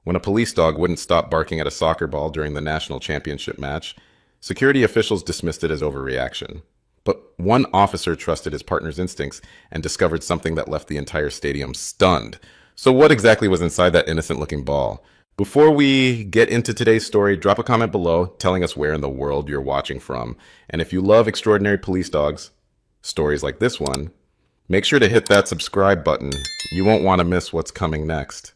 When a police dog wouldn't stop barking at a soccer ball during the national championship match, security officials dismissed it as overreaction. But one officer trusted his partner's instincts and discovered something that left the entire stadium stunned. So what exactly was inside that innocent-looking ball? Before we get into today's story, drop a comment below telling us where in the world you're watching from. And if you love extraordinary police dogs, stories like this one, make sure to hit that subscribe button. You won't want to miss what's coming next.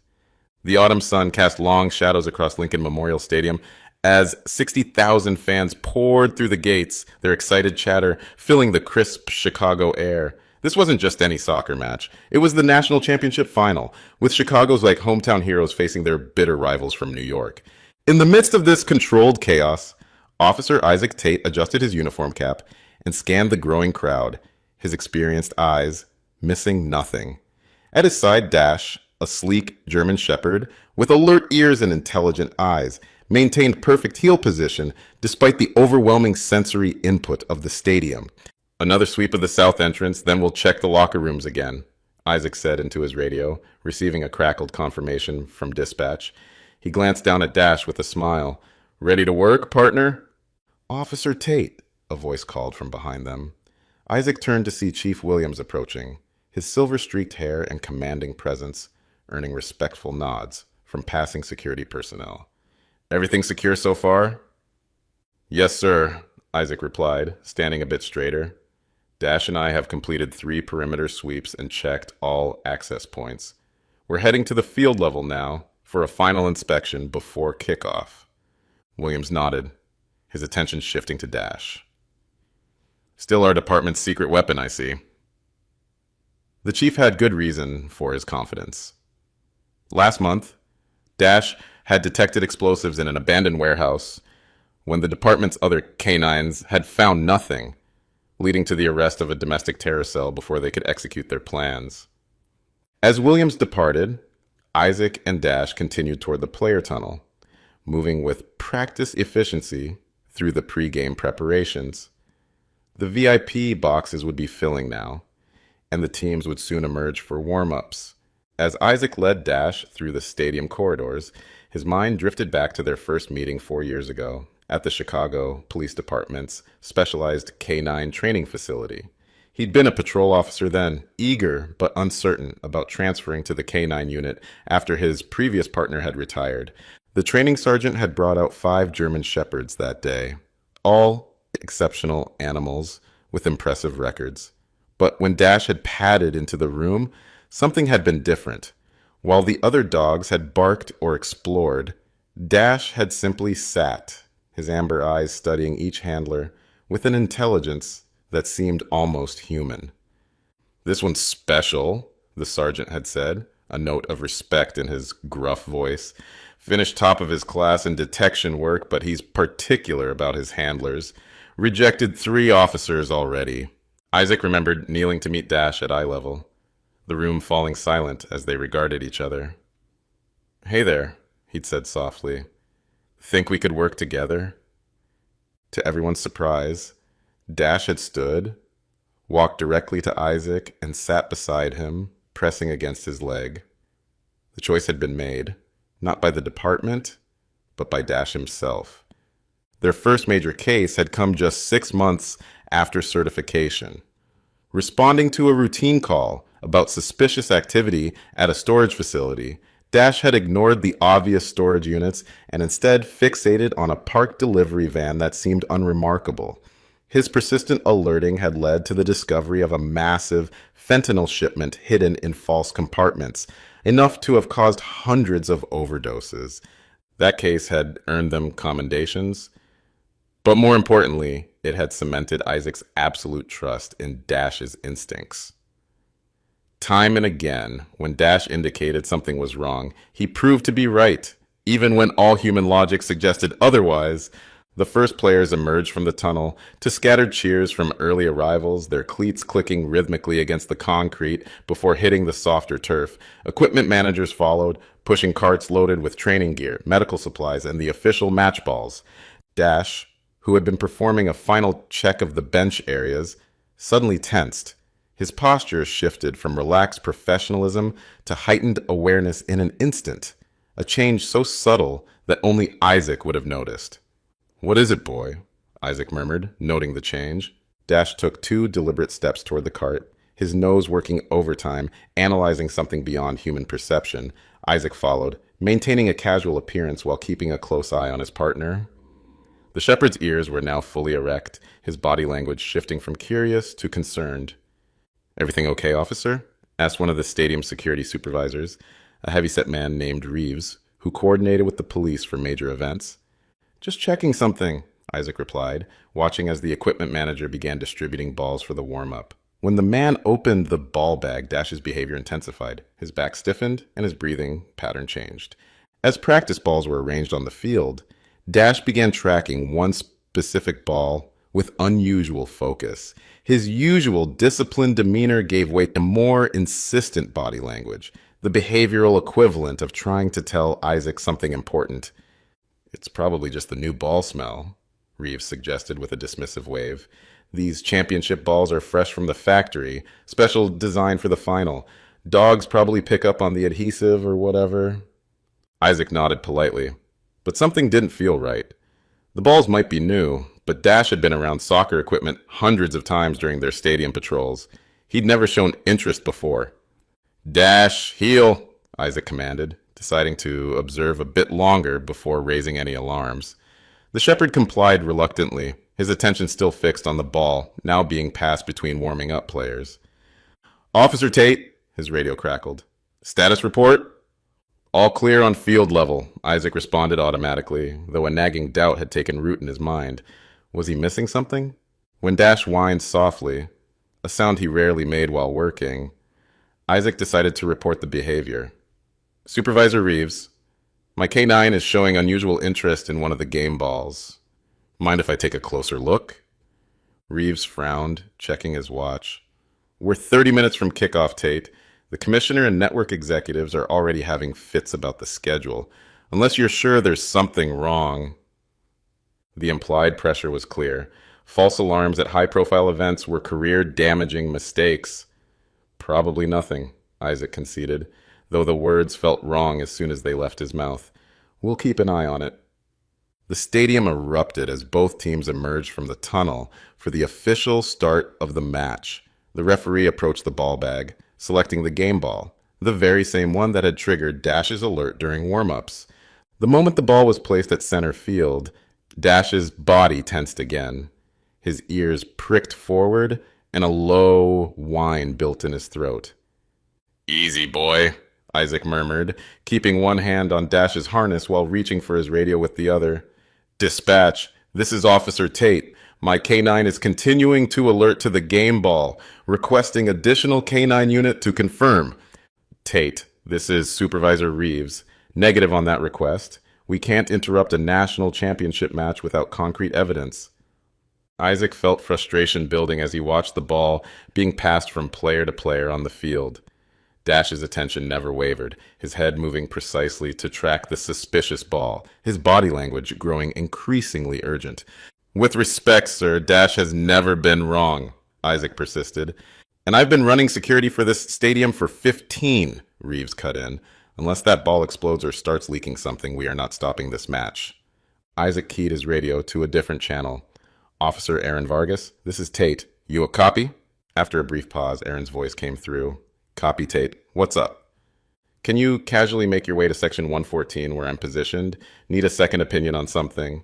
The autumn sun cast long shadows across Lincoln Memorial Stadium as 60,000 fans poured through the gates, their excited chatter filling the crisp Chicago air. This wasn't just any soccer match. It was the national championship final, with Chicago's hometown heroes facing their bitter rivals from New York. In the midst of this controlled chaos, Officer Isaac Tate adjusted his uniform cap and scanned the growing crowd, his experienced eyes missing nothing. At his side, Dash, a sleek German shepherd with alert ears and intelligent eyes, maintained perfect heel position despite the overwhelming sensory input of the stadium. Another sweep of the south entrance, then we'll check the locker rooms again, Isaac said into his radio, receiving a crackled confirmation from dispatch. He glanced down at Dash with a smile. Ready to work, partner? Officer Tate, a voice called from behind them. Isaac turned to see Chief Williams approaching, his silver-streaked hair and commanding presence earning respectful nods from passing security personnel. Everything secure so far? Yes, sir, Isaac replied, standing a bit straighter. Dash and I have completed 3 perimeter sweeps and checked all access points. We're heading to the field level now for a final inspection before kickoff. Williams nodded, his attention shifting to Dash. Still our department's secret weapon, I see. The chief had good reason for his confidence. Last month, Dash had detected explosives in an abandoned warehouse when the department's other canines had found nothing, leading to the arrest of a domestic terror cell before they could execute their plans. As Williams departed, Isaac and Dash continued toward the player tunnel, moving with practice efficiency through the pre-game preparations. The VIP boxes would be filling now, and the teams would soon emerge for warm-ups. As Isaac led Dash through the stadium corridors, his mind drifted back to their first meeting 4 years ago at the Chicago Police Department's specialized K-9 training facility. He'd been a patrol officer then, eager but uncertain about transferring to the K-9 unit after his previous partner had retired. The training sergeant had brought out 5 German shepherds that day, all exceptional animals with impressive records. But when Dash had padded into the room, something had been different. While the other dogs had barked or explored, Dash had simply sat, his amber eyes studying each handler with an intelligence that seemed almost human. This one's special, the sergeant had said, a note of respect in his gruff voice. Finished top of his class in detection work, but he's particular about his handlers. Rejected 3 officers already. Isaac remembered kneeling to meet Dash at eye level, the room falling silent as they regarded each other. Hey there, he'd said softly. Think we could work together? To everyone's surprise, Dash had stood, walked directly to Isaac, and sat beside him, pressing against his leg. The choice had been made, not by the department, but by Dash himself. Their first major case had come just 6 months after certification. Responding to a routine call about suspicious activity at a storage facility, Dash had ignored the obvious storage units and instead fixated on a parked delivery van that seemed unremarkable. His persistent alerting had led to the discovery of a massive fentanyl shipment hidden in false compartments, enough to have caused hundreds of overdoses. That case had earned them commendations, but more importantly, it had cemented Isaac's absolute trust in Dash's instincts. Time and again, when Dash indicated something was wrong, he proved to be right. Even when all human logic suggested otherwise, the first players emerged from the tunnel to scattered cheers from early arrivals, their cleats clicking rhythmically against the concrete before hitting the softer turf. Equipment managers followed, pushing carts loaded with training gear, medical supplies, and the official match balls. Dash, who had been performing a final check of the bench areas, suddenly tensed. His posture shifted from relaxed professionalism to heightened awareness in an instant. a change so subtle that only Isaac would have noticed. "What is it, boy?" Isaac murmured, noting the change. Dash took 2 deliberate steps toward the cart, his nose working overtime, analyzing something beyond human perception. Isaac followed, maintaining a casual appearance while keeping a close eye on his partner. The shepherd's ears were now fully erect, his body language shifting from curious to concerned. "Everything okay, officer?" asked one of the stadium security supervisors, a heavyset man named Reeves, who coordinated with the police for major events. "Just checking something," Isaac replied, watching as the equipment manager began distributing balls for the warm-up. When the man opened the ball bag, Dash's behavior intensified. His back stiffened, and his breathing pattern changed. As practice balls were arranged on the field, Dash began tracking one specific ball with unusual focus. His usual disciplined demeanor gave way to more insistent body language, the behavioral equivalent of trying to tell Isaac something important. "It's probably just the new ball smell," Reeves suggested with a dismissive wave. "These championship balls are fresh from the factory, special design for the final. Dogs probably pick up on the adhesive or whatever." Isaac nodded politely, but something didn't feel right. The balls might be new, but Dash had been around soccer equipment hundreds of times during their stadium patrols. He'd never shown interest before. "Dash, heel," Isaac commanded, deciding to observe a bit longer before raising any alarms. The shepherd complied reluctantly, his attention still fixed on the ball, now being passed between warming up players. "Officer Tate," his radio crackled. "Status report?" "All clear on field level," Isaac responded automatically, though a nagging doubt had taken root in his mind. Was he missing something? When Dash whined softly, a sound he rarely made while working, Isaac decided to report the behavior. "Supervisor Reeves, my K9 is showing unusual interest in one of the game balls. Mind if I take a closer look?" Reeves frowned, checking his watch. "We're 30 minutes from kickoff, Tate. The commissioner and network executives are already having fits about the schedule. Unless you're sure there's something wrong." The implied pressure was clear. False alarms at high-profile events were career-damaging mistakes. "Probably nothing," Isaac conceded, though the words felt wrong as soon as they left his mouth. "We'll keep an eye on it." The stadium erupted as both teams emerged from the tunnel for the official start of the match. The referee approached the ball bag, selecting the game ball, the very same one that had triggered Dash's alert during warm-ups. The moment the ball was placed at center field, Dash's body tensed again. His ears pricked forward, and a low whine built in his throat. "Easy, boy," Isaac murmured, keeping one hand on Dash's harness while reaching for his radio with the other. "Dispatch, this is Officer Tate. My K9 is continuing to alert to the game ball, requesting additional K9 unit to confirm." "Tate, this is Supervisor Reeves. Negative on that request. We can't interrupt a national championship match without concrete evidence." Isaac felt frustration building as he watched the ball being passed from player to player on the field. Dash's attention never wavered, his head moving precisely to track the suspicious ball, his body language growing increasingly urgent. "With respect, sir, Dash has never been wrong," Isaac persisted. "And I've been running security for this stadium for 15, Reeves cut in. "Unless that ball explodes or starts leaking something, we are not stopping this match." Isaac keyed his radio to a different channel. "Officer Aaron Vargas, this is Tate. You a copy?" After a brief pause, Aaron's voice came through. "Copy, Tate. What's up?" "Can you casually make your way to Section 114 where I'm positioned? Need a second opinion on something."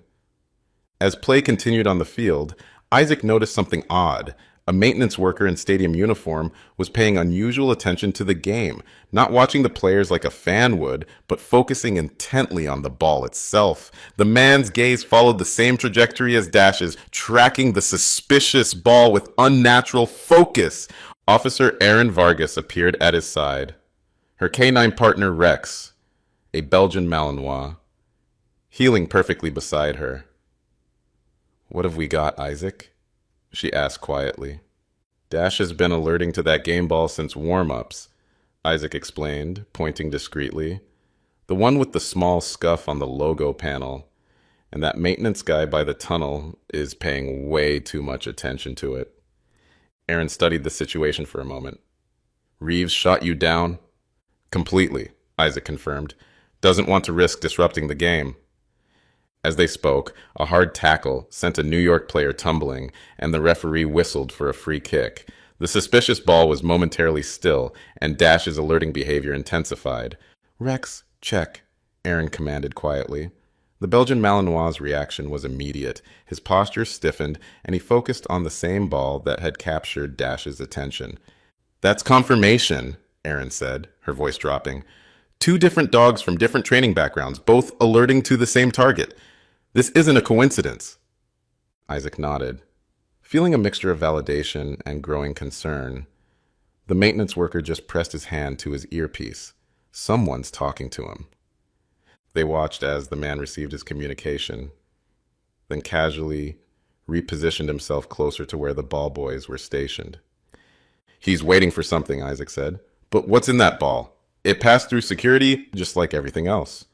As play continued on the field, Isaac noticed something odd. A maintenance worker in stadium uniform was paying unusual attention to the game, not watching the players like a fan would, but focusing intently on the ball itself. The man's gaze followed the same trajectory as Dash's, tracking the suspicious ball with unnatural focus. Officer Aaron Vargas appeared at his side. Her K9 partner Rex, a Belgian Malinois, heeling perfectly beside her. "What have we got, Isaac?" she asked quietly. "Dash has been alerting to that game ball since warm-ups," Isaac explained, pointing discreetly. "The one with the small scuff on the logo panel. And that maintenance guy by the tunnel is paying way too much attention to it." Aaron studied the situation for a moment. "Reeves shot you down?" "Completely," Isaac confirmed. Doesn't want to risk disrupting the game. As they spoke, a hard tackle sent a New York player tumbling, and the referee whistled for a free kick. The suspicious ball was momentarily still, and Dash's alerting behavior intensified. Rex, check, Aaron commanded quietly. The Belgian Malinois' reaction was immediate. His posture stiffened, and he focused on the same ball that had captured Dash's attention. That's confirmation, Aaron said, her voice dropping. Two different dogs from different training backgrounds, both alerting to the same target. This isn't a coincidence. Isaac nodded, feeling a mixture of validation and growing concern. The maintenance worker just pressed his hand to his earpiece. Someone's talking to him. They watched as the man received his communication, then casually repositioned himself closer to where the ball boys were stationed. He's waiting for something, Isaac said. But what's in that ball? It passed through security just like everything else.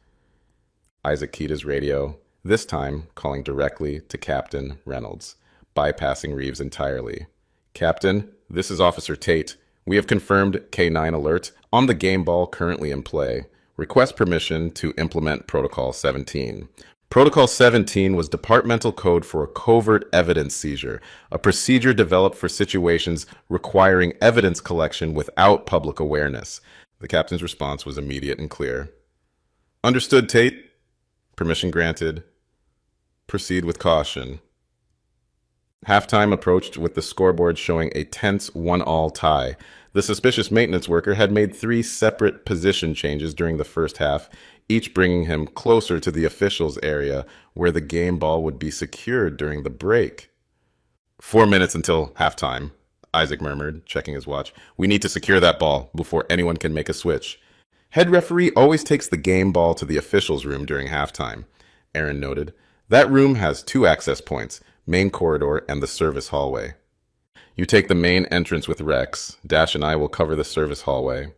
Isaac keyed his radio, this time calling directly to Captain Reynolds, bypassing Reeves entirely. Captain, this is Officer Tate. We have confirmed K9 alert on the game ball currently in play. Request permission to implement Protocol 17. Protocol 17 was departmental code for a covert evidence seizure, a procedure developed for situations requiring evidence collection without public awareness. The captain's response was immediate and clear. Understood, Tate. Permission granted. Proceed with caution. Halftime approached with the scoreboard showing a tense 1-all tie. The suspicious maintenance worker had made 3 separate position changes during the first half, each bringing him closer to the officials' area where the game ball would be secured during the break. 4 minutes until halftime, Isaac murmured, checking his watch. We need to secure that ball before anyone can make a switch. Head referee always takes the game ball to the officials' room during halftime, Aaron noted. That room has 2 access points, main corridor and the service hallway. You take the main entrance with Rex. Dash and I will cover the service hallway.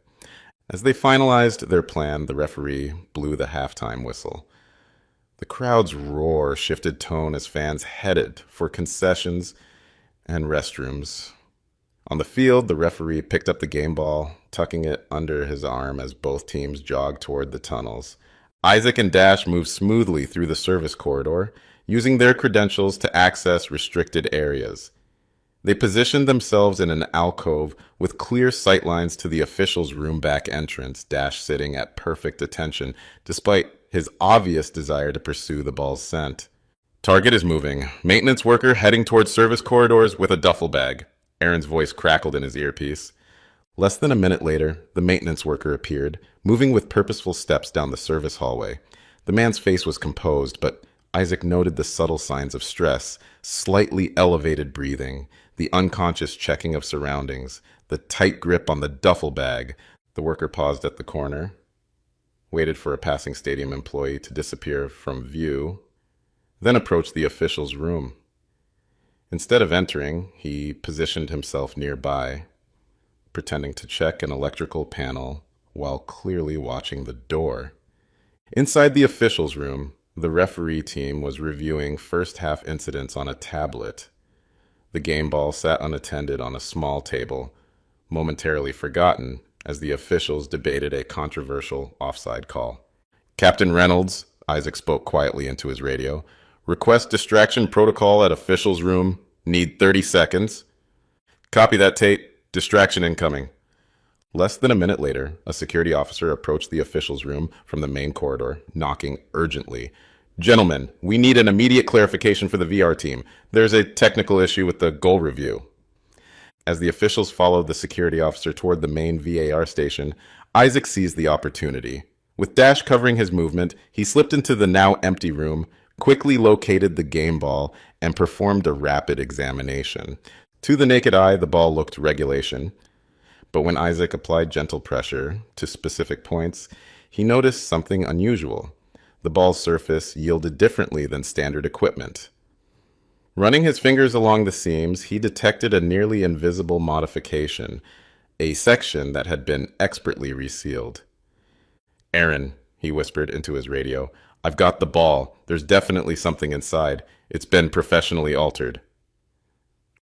As they finalized their plan, the referee blew the halftime whistle. The crowd's roar shifted tone as fans headed for concessions and restrooms. On the field, the referee picked up the game ball, tucking it under his arm as both teams jogged toward the tunnels. Isaac and Dash moved smoothly through the service corridor, using their credentials to access restricted areas. They positioned themselves in an alcove with clear sightlines to the officials' room back entrance, Dash sitting at perfect attention, despite his obvious desire to pursue the ball's scent. Target is moving. Maintenance worker heading towards service corridors with a duffel bag. Aaron's voice crackled in his earpiece. Less than a minute later, the maintenance worker appeared, moving with purposeful steps down the service hallway. The man's face was composed, but Isaac noted the subtle signs of stress, slightly elevated breathing, the unconscious checking of surroundings, the tight grip on the duffel bag. The worker paused at the corner, waited for a passing stadium employee to disappear from view, then approached the official's room. Instead of entering, he positioned himself nearby, pretending to check an electrical panel while clearly watching the door. Inside the official's room, the referee team was reviewing first-half incidents on a tablet. The game ball sat unattended on a small table, momentarily forgotten as the officials debated a controversial offside call. Captain Reynolds, Isaac spoke quietly into his radio, request distraction protocol at officials' room. Need 30 seconds. Copy that, Tate. Distraction incoming. Less than a minute later, a security officer approached the officials' room from the main corridor, knocking urgently. Gentlemen, we need an immediate clarification for the VR team. There's a technical issue with the goal review. As the officials followed the security officer toward the main VAR station, Isaac seized the opportunity. With Dash covering his movement, he slipped into the now empty room, quickly located the game ball, and performed a rapid examination. To the naked eye, the ball looked regulation. But when Isaac applied gentle pressure to specific points, he noticed something unusual. The ball's surface yielded differently than standard equipment. Running his fingers along the seams, he detected a nearly invisible modification, a section that had been expertly resealed. Aaron, he whispered into his radio, I've got the ball. There's definitely something inside. It's been professionally altered.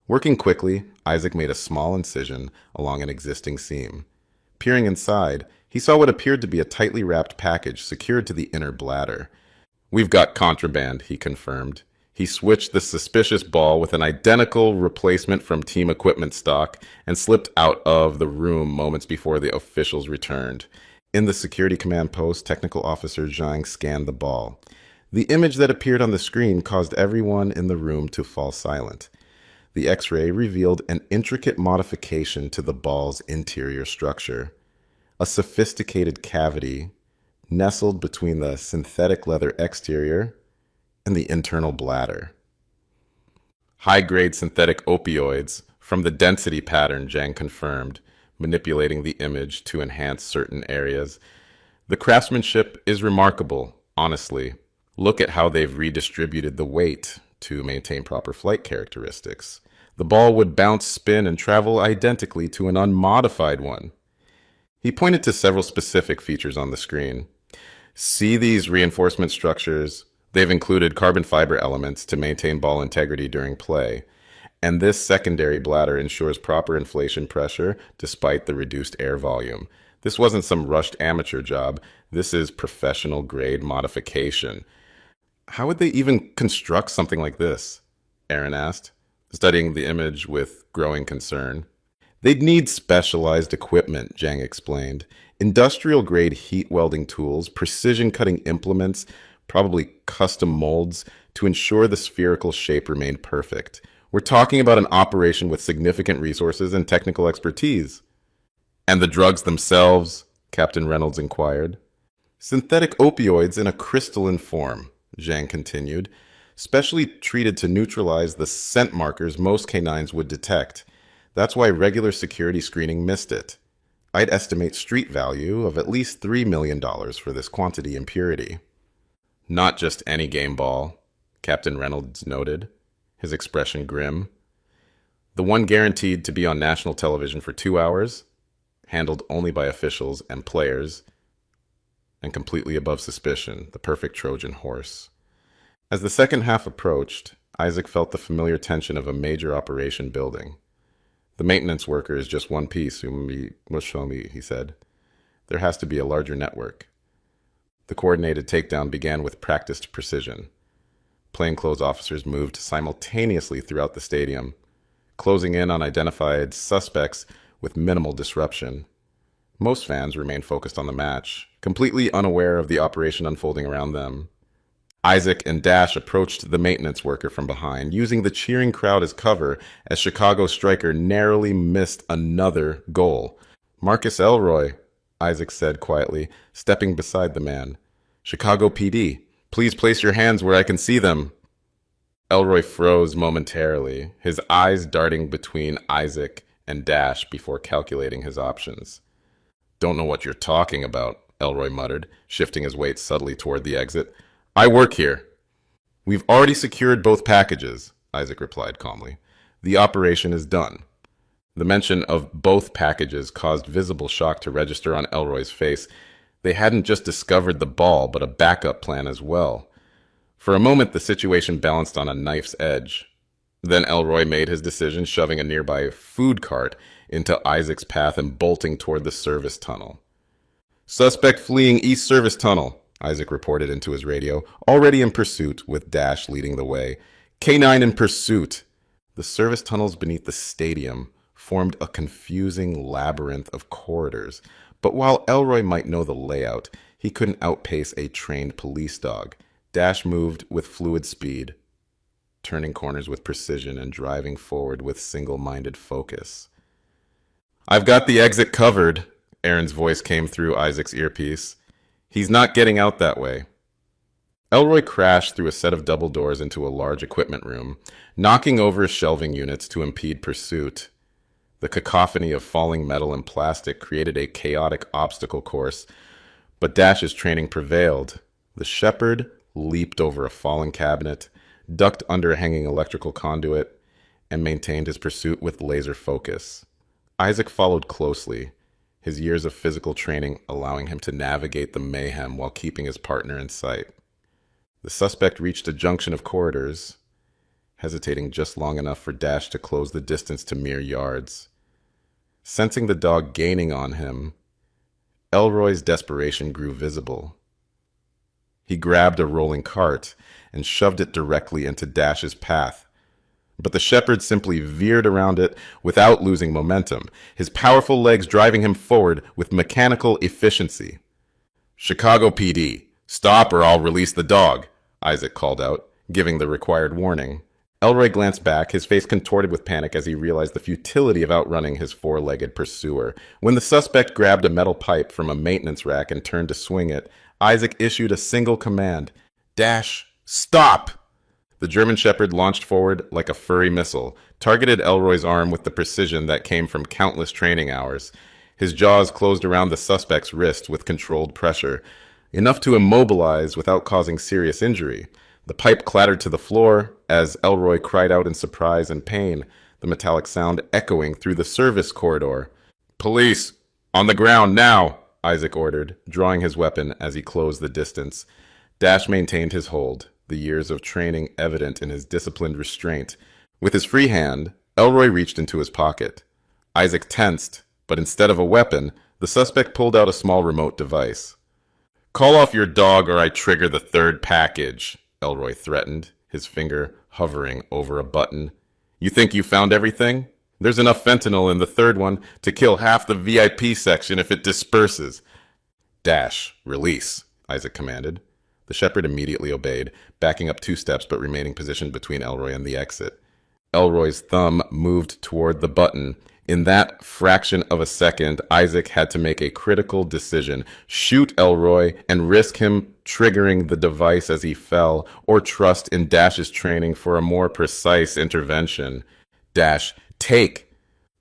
Working quickly, Isaac made a small incision along an existing seam. Peering inside, He saw what appeared to be a tightly wrapped package secured to the inner bladder. "We've got contraband," he confirmed. He switched the suspicious ball with an identical replacement from team equipment stock and slipped out of the room moments before the officials returned. In the security command post, Technical Officer Zhang scanned the ball. The image that appeared on the screen caused everyone in the room to fall silent. The X-ray revealed an intricate modification to the ball's interior structure. A sophisticated cavity nestled between the synthetic leather exterior and the internal bladder. High-grade synthetic opioids from the density pattern, Zhang confirmed, manipulating the image to enhance certain areas. "The craftsmanship is remarkable, honestly. Look at how they've redistributed the weight to maintain proper flight characteristics. The ball would bounce, spin, and travel identically to an unmodified one." He pointed to several specific features on the screen. "See these reinforcement structures? They've included carbon fiber elements to maintain ball integrity during play. And this secondary bladder ensures proper inflation pressure despite the reduced air volume. This wasn't some rushed amateur job. This is professional grade modification." "How would they even construct something like this?" Aaron asked, studying the image with growing concern. "They'd need specialized equipment," Zhang explained. "Industrial-grade heat welding tools, precision-cutting implements, probably custom molds to ensure the spherical shape remained perfect. We're talking about an operation with significant resources and technical expertise." "And the drugs themselves?" Captain Reynolds inquired. "Synthetic opioids in a crystalline form," Zhang continued, "specially treated to neutralize the scent markers most canines would detect. That's why regular security screening missed it. I'd estimate street value of at least $3 million for this quantity and purity." "Not just any game ball," Captain Reynolds noted, his expression grim. "The one guaranteed to be on national television for 2 hours, handled only by officials and players, and completely above suspicion, the perfect Trojan horse." As the second half approached, Isaac felt the familiar tension of a major operation building. "The maintenance worker is just one piece, he said. "There has to be a larger network." The coordinated takedown began with practiced precision. Plainclothes officers moved simultaneously throughout the stadium, closing in on identified suspects with minimal disruption. Most fans remained focused on the match, completely unaware of the operation unfolding around them. Isaac and Dash approached the maintenance worker from behind, using the cheering crowd as cover as Chicago striker narrowly missed another goal. "Marcus Elroy," Isaac said quietly, stepping beside the man. "Chicago PD, please place your hands where I can see them." Elroy froze momentarily, his eyes darting between Isaac and Dash before calculating his options. "Don't know what you're talking about," Elroy muttered, shifting his weight subtly toward the exit. "I work here." "We've already secured both packages," Isaac replied calmly. "The operation is done." The mention of both packages caused visible shock to register on Elroy's face. They hadn't just discovered the ball, but a backup plan as well. For a moment, the situation balanced on a knife's edge. Then Elroy made his decision, shoving a nearby food cart into Isaac's path and bolting toward the service tunnel. "Suspect fleeing East Service Tunnel," Isaac reported into his radio, already in pursuit, with Dash leading the way. "K9 in pursuit." The service tunnels beneath the stadium formed a confusing labyrinth of corridors, but while Elroy might know the layout, he couldn't outpace a trained police dog. Dash moved with fluid speed, turning corners with precision and driving forward with single-minded focus. "I've got the exit covered," Aaron's voice came through Isaac's earpiece. "He's not getting out that way." Elroy crashed through a set of double doors into a large equipment room, knocking over shelving units to impede pursuit. The cacophony of falling metal and plastic created a chaotic obstacle course, but Dash's training prevailed. The shepherd leaped over a fallen cabinet, ducked under a hanging electrical conduit, and maintained his pursuit with laser focus. Isaac followed closely, his years of physical training allowing him to navigate the mayhem while keeping his partner in sight. The suspect reached a junction of corridors, hesitating just long enough for Dash to close the distance to mere yards. Sensing the dog gaining on him, Elroy's desperation grew visible. He grabbed a rolling cart and shoved it directly into Dash's path. But the shepherd simply veered around it without losing momentum, his powerful legs driving him forward with mechanical efficiency. "Chicago PD, stop or I'll release the dog," Isaac called out, giving the required warning. Elroy glanced back, his face contorted with panic as he realized the futility of outrunning his four-legged pursuer. When the suspect grabbed a metal pipe from a maintenance rack and turned to swing it, Isaac issued a single command: "Dash, stop!" The German Shepherd launched forward like a furry missile, targeted Elroy's arm with the precision that came from countless training hours. His jaws closed around the suspect's wrist with controlled pressure, enough to immobilize without causing serious injury. The pipe clattered to the floor as Elroy cried out in surprise and pain, the metallic sound echoing through the service corridor. "Police! On the ground, now!" Isaac ordered, drawing his weapon as he closed the distance. Dash maintained his hold, the years of training evident in his disciplined restraint. With his free hand, Elroy reached into his pocket. Isaac tensed, but instead of a weapon, the suspect pulled out a small remote device. "Call off your dog or I trigger the third package," Elroy threatened, his finger hovering over a button. "You think you found everything? There's enough fentanyl in the third one to kill half the VIP section if it disperses." "Dash, release," Isaac commanded. The shepherd immediately obeyed, backing up 2 steps but remaining positioned between Elroy and the exit. Elroy's thumb moved toward the button. In that fraction of a second, Isaac had to make a critical decision: shoot Elroy and risk him triggering the device as he fell, or trust in Dash's training for a more precise intervention. "Dash, take!"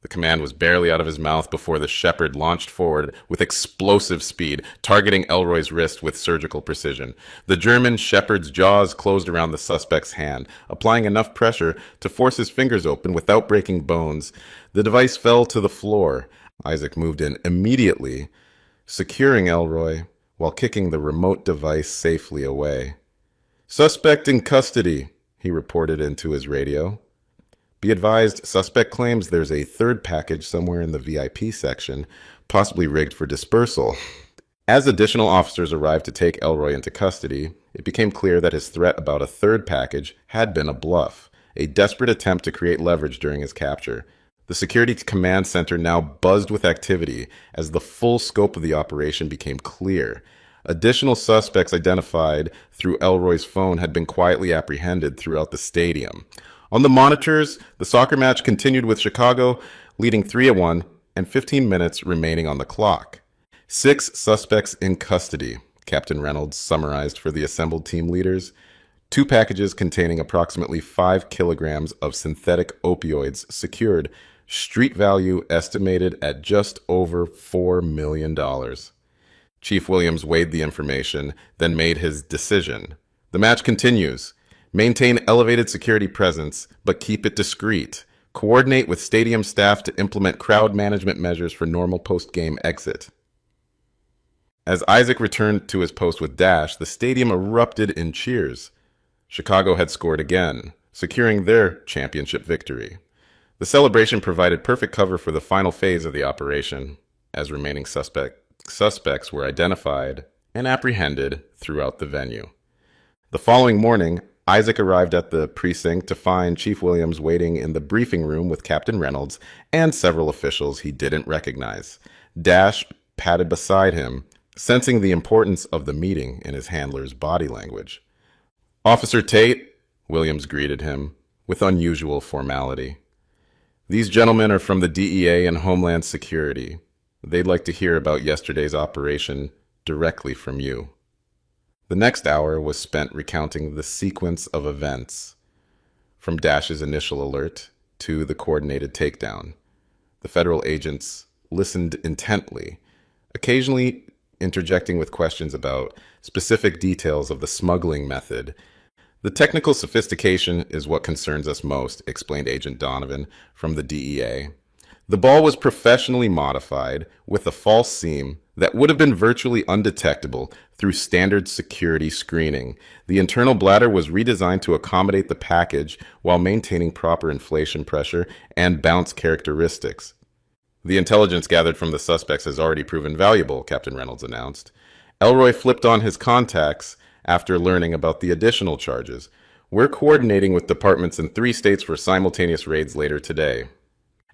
The command was barely out of his mouth before the shepherd launched forward with explosive speed, targeting Elroy's wrist with surgical precision. The German shepherd's jaws closed around the suspect's hand, applying enough pressure to force his fingers open without breaking bones. The device fell to the floor. Isaac moved in immediately, securing Elroy while kicking the remote device safely away. "Suspect in custody," he reported into his radio. "Be advised, suspect claims there's a third package somewhere in the VIP section, possibly rigged for dispersal." As additional officers arrived to take Elroy into custody, it became clear that his threat about a third package had been a bluff, a desperate attempt to create leverage during his capture. The security command center now buzzed with activity as the full scope of the operation became clear. Additional suspects identified through Elroy's phone had been quietly apprehended throughout the stadium. On the monitors, the soccer match continued with Chicago leading 3-1 and 15 minutes remaining on the clock. 6 suspects in custody, Captain Reynolds summarized for the assembled team leaders. 2 packages containing approximately 5 kilograms of synthetic opioids secured, street value estimated at just over $4 million. Chief Williams weighed the information, then made his decision. The match continues. Maintain elevated security presence, but keep it discreet. Coordinate with stadium staff to implement crowd management measures for normal post-game exit. As Isaac returned to his post with Dash, the stadium erupted in cheers. Chicago had scored again, securing their championship victory. The celebration provided perfect cover for the final phase of the operation, as remaining suspects were identified and apprehended throughout the venue. The following morning, Isaac arrived at the precinct to find Chief Williams waiting in the briefing room with Captain Reynolds and several officials he didn't recognize. Dash padded beside him, sensing the importance of the meeting in his handler's body language. "Officer Tate," Williams greeted him with unusual formality. "These gentlemen are from the DEA and Homeland Security. They'd like to hear about yesterday's operation directly from you." The next hour was spent recounting the sequence of events, from Dash's initial alert to the coordinated takedown. The federal agents listened intently, occasionally interjecting with questions about specific details of the smuggling method. "The technical sophistication is what concerns us most," explained Agent Donovan from the DEA. "The ball was professionally modified with a false seam that would have been virtually undetectable through standard security screening. The internal bladder was redesigned to accommodate the package while maintaining proper inflation pressure and bounce characteristics." The intelligence gathered from the suspects has already proven valuable, Captain Reynolds announced. Elroy flipped on his contacts after learning about the additional charges. We're coordinating with departments in 3 states for simultaneous raids later today.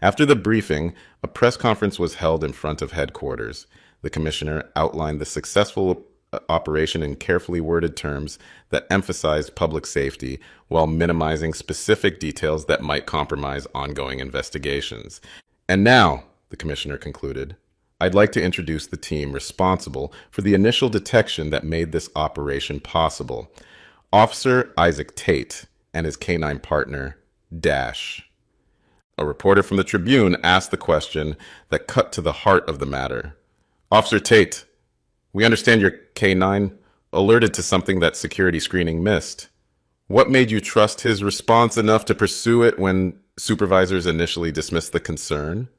After the briefing, a press conference was held in front of headquarters. The commissioner outlined the successful operation in carefully worded terms that emphasized public safety while minimizing specific details that might compromise ongoing investigations. And now, the commissioner concluded, I'd like to introduce the team responsible for the initial detection that made this operation possible. Officer Isaac Tate and his canine partner, Dash. A reporter from the Tribune asked the question that cut to the heart of the matter. Officer Tate, we understand your K9 alerted to something that security screening missed. What made you trust his response enough to pursue it when supervisors initially dismissed the concern?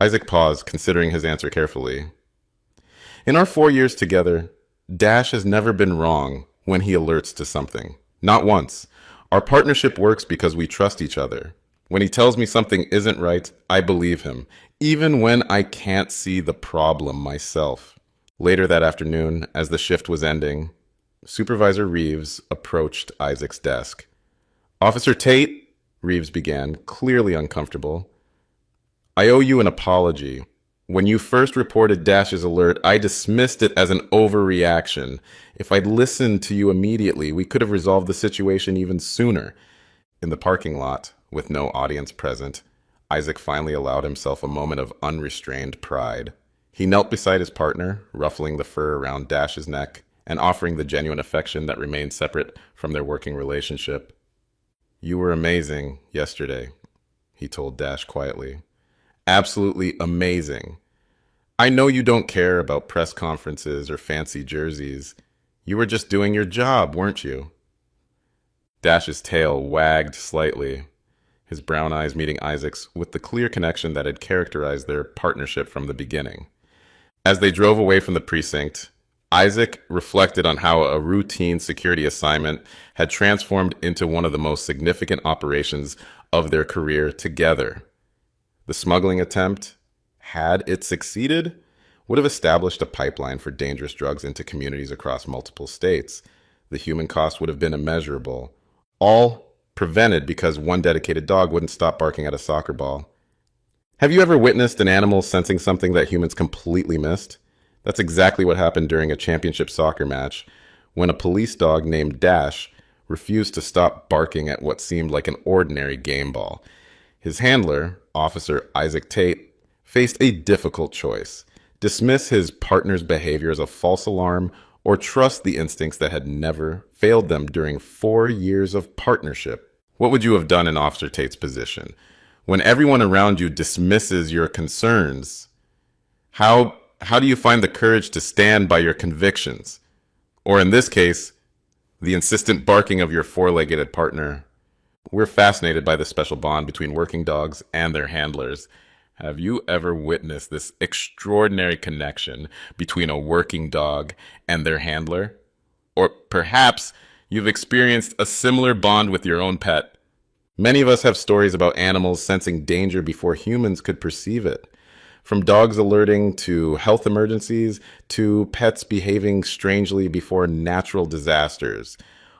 Isaac paused, considering his answer carefully. In our 4 years together, Dash has never been wrong when he alerts to something. Not once. Our partnership works because we trust each other. When he tells me something isn't right, I believe him, even when I can't see the problem myself. Later that afternoon, as the shift was ending, Supervisor Reeves approached Isaac's desk. Officer Tate, Reeves began, clearly uncomfortable. I owe you an apology. When you first reported Dash's alert, I dismissed it as an overreaction. If I'd listened to you immediately, we could have resolved the situation even sooner. In the parking lot, with no audience present, Isaac finally allowed himself a moment of unrestrained pride. He knelt beside his partner, ruffling the fur around Dash's neck and offering the genuine affection that remained separate from their working relationship. You were amazing yesterday, he told Dash quietly. Absolutely amazing. I know you don't care about press conferences or fancy jerseys. You were just doing your job, weren't you? Dash's tail wagged slightly, his brown eyes meeting Isaac's with the clear connection that had characterized their partnership from the beginning. As they drove away from the precinct, Isaac reflected on how a routine security assignment had transformed into one of the most significant operations of their career together. The smuggling attempt, had it succeeded, would have established a pipeline for dangerous drugs into communities across multiple states. The human cost would have been immeasurable, all prevented because one dedicated dog wouldn't stop barking at a soccer ball. Have you ever witnessed an animal sensing something that humans completely missed? That's exactly what happened during a championship soccer match when a police dog named Dash refused to stop barking at what seemed like an ordinary game ball. His handler, Officer Isaac Tate, faced a difficult choice: dismiss his partner's behavior as a false alarm or trust the instincts that had never failed them during 4 years of partnership. What would you have done in Officer Tate's position? When everyone around you dismisses your concerns, how do you find the courage to stand by your convictions? Or in this case, the insistent barking of your four-legged partner. We're fascinated by the special bond between working dogs and their handlers. Have you ever witnessed this extraordinary connection between a working dog and their handler? Or perhaps you've experienced a similar bond with your own pet. Many of us have stories about animals sensing danger before humans could perceive it. From dogs alerting to health emergencies to pets behaving strangely before natural disasters.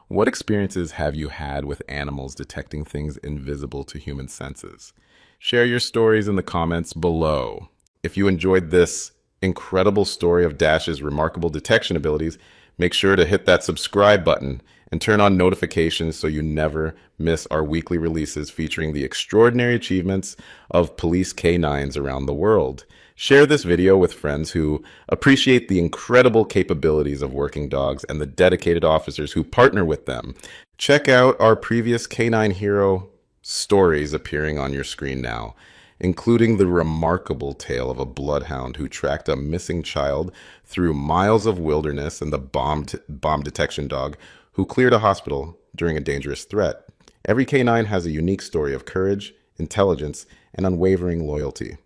What experiences have you had with animals detecting things invisible to human senses? Share your stories in the comments below. If you enjoyed this incredible story of Dash's remarkable detection abilities, make sure to hit that subscribe button and turn on notifications so you never miss our weekly releases featuring the extraordinary achievements of police canines around the world. Share this video with friends who appreciate the incredible capabilities of working dogs and the dedicated officers who partner with them. Check out our previous Canine Hero stories appearing on your screen now, including the remarkable tale of a bloodhound who tracked a missing child through miles of wilderness and the bomb detection dog who cleared a hospital during a dangerous threat. Every canine has a unique story of courage, intelligence, and unwavering loyalty.